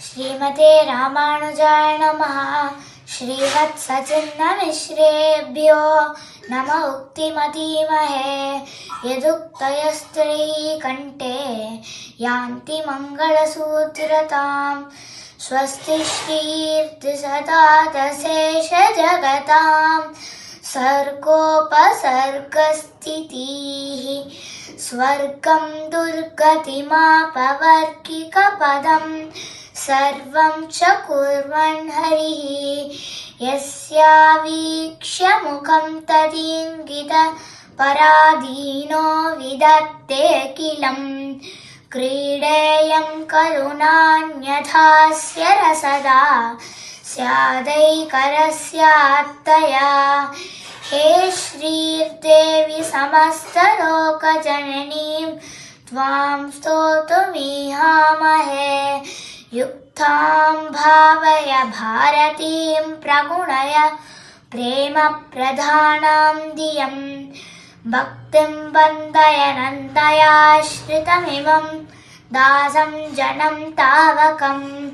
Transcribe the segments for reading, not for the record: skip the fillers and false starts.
श्रीमते रामानुजाय नमः। श्रीवत्सचिन्नमिश्रेभ्यो नम उक्तिमतीमहे। यदुक्तयस्त्रयीकण्ठे यान्ति मङ्गलसूत्रताम्। स्वस्ति श्रीर्तिसदातशेषजगताम् सर्गोपसर्गस्थितिः। स्वर्गं दुर्गतिमापवर्गिकपदम् सर्वं च कुर्वन् हरिः। यस्यावीक्ष्य मुखं तदीङ्गित पराधीनो विदत्तेऽखिलम्। क्रीडेयं करुणान्यथास्य रसदा स्यादैकरस्यात्तया। हे श्रीर्देवि समस्तलोकजननीं त्वां स्तोतुमिहामहे। युक्तां भावय भारतीं प्रगुणय प्रेम प्रधानां धियं। भक्तिं बन्धय नन्दयाश्रितमिमं दासं जनं तावकम्।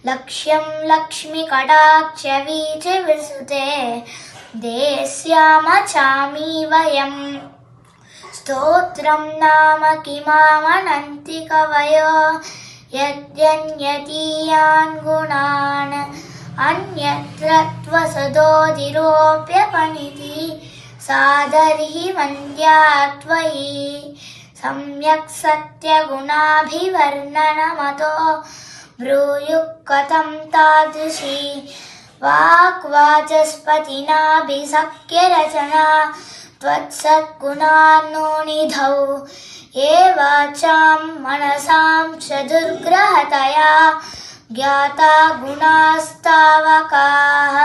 लक्ष्यं लक्ष्मीकटाक्ष वीचिविसुते देस्यामचामि वयम्। स्तोत्रं नाम किमामनन्ति कवयो यद्यन्यतीयान् गुणान्। अन्यत्र त्वसदोदिरोऽप्यपणिति सादरिहि वन्द्या त्वयि। सम्यक् सत्यगुणाभिवर्णनमतो ब्रूयुः कथं तादृशी। वाक्वाचस्पतिनाभिसख्य रचना त्वत्सद्गुणार्णोनिधौ। ये वाचां मनसां च दुर्ग्रहतया ज्ञाता गुणास्तावकाः।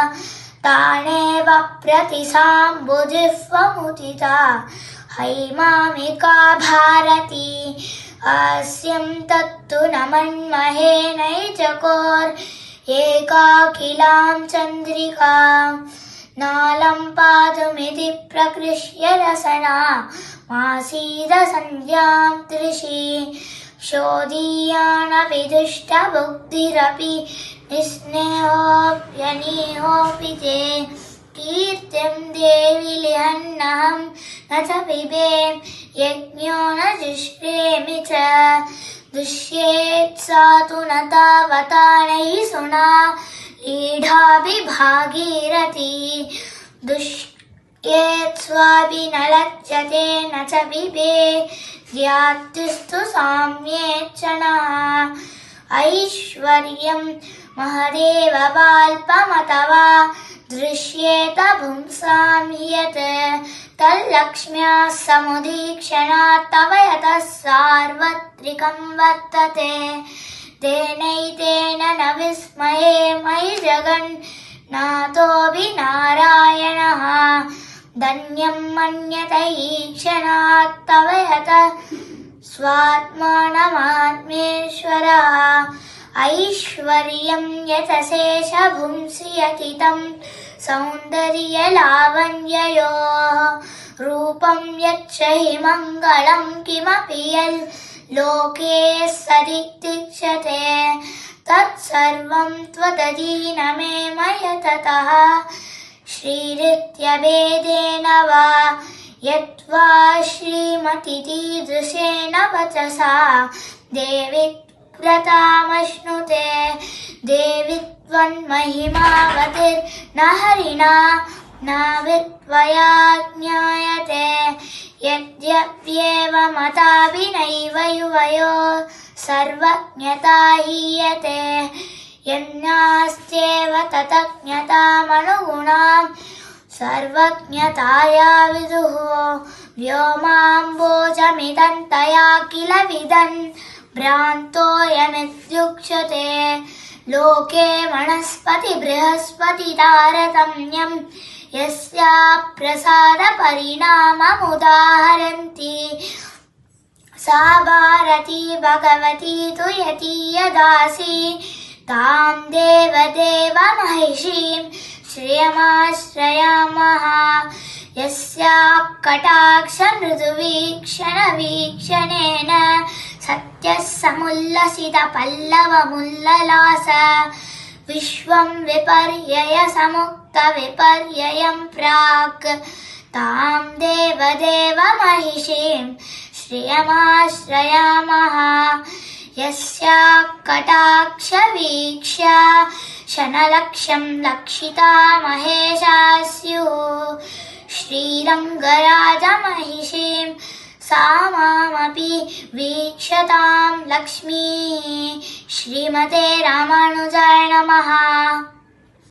तानेव प्रतिसाम्बुजिह्वमुदिता हैमामिका भारती। हास्यं तत्तु न मन्महे नैजकोर् एकाखिलां चन्द्रिकां। नालं पातुमिति प्रकृष्य रसना मासीद सन्ध्यां तृषि। शोधीयानपि दुष्टबुद्धिरपि निस्नेहोऽप्यनीहोऽपि ते। कीर्तिं देवि लिहन्नहं न च पिबे यज्ञो न जिष्णेमि च। दुष्येत् सा तु न तावता नैः सुना लीढाभिभागीरथी। दुष्येत् स्वापि न लज्जते न च पिबे ध्यातुस्तु साम्येच्च नः। ऐश्वर्यं महदेव वाल्पमथवा दृश्येत पुंसां यत्। तल्लक्ष्म्याः समुदीक्षणात् तव यतः सार्वत्रिकं वर्तते। तेनैतेन न विस्मये मयि जगन्नाथोऽपि नारायणः। धन्यं मन्यते ईक्षणात् तव यतः स्वात्मानमात्मेश्वरः। ऐश्वर्यं यतशेषभुंसि यतितं सौन्दर्यलावण्ययोः। रूपं यच्च हि मङ्गलं किमपि यल्लोके सदितिक्षते। तत्सर्वं त्वदधीनमेव ततः श्रीरित्यभेदेन वा यद्वा श्रीमतीदृशेन वचसा देवि व्रतामश्नुते। देवि त्वन्महिमावतिर्न हरिणा नावित्वया ज्ञायते। यद्यप्येवमताभिनैव युवयो सर्वज्ञता हीयते। यन्नास्त्येव ततज्ञतामनुगुणां सर्वज्ञताया विदुः। व्योमाम्बोजमिदन्तया किल विदन् भ्रान्तोऽयमित्युच्यते। लोके वनस्पति बृहस्पति तारतम्यं यस्याप्रसादपरिणाममुदाहरन्ति। सा भारती भगवती तु यतीयदासी तां देवदेवमहिषीं श्रियमाश्रयामः। यस्याः कटाक्षमृदुवीक्षणवीक्षणेन सत्यः समुल्लसितपल्लवमुल्ललास विश्वं विपर्ययसमुक्तविपर्ययं प्राक् तां देवदेवमहिषीं श्रियमाश्रयामः यस्याः कटाक्षवीक्ष्य शनलक्ष्यं लक्षिता महेशाः स्युः श्रीरङ्गराजमहिषीं सा मामपि वीक्षतां लक्ष्मीः। श्रीमते रामानुजाय नमः।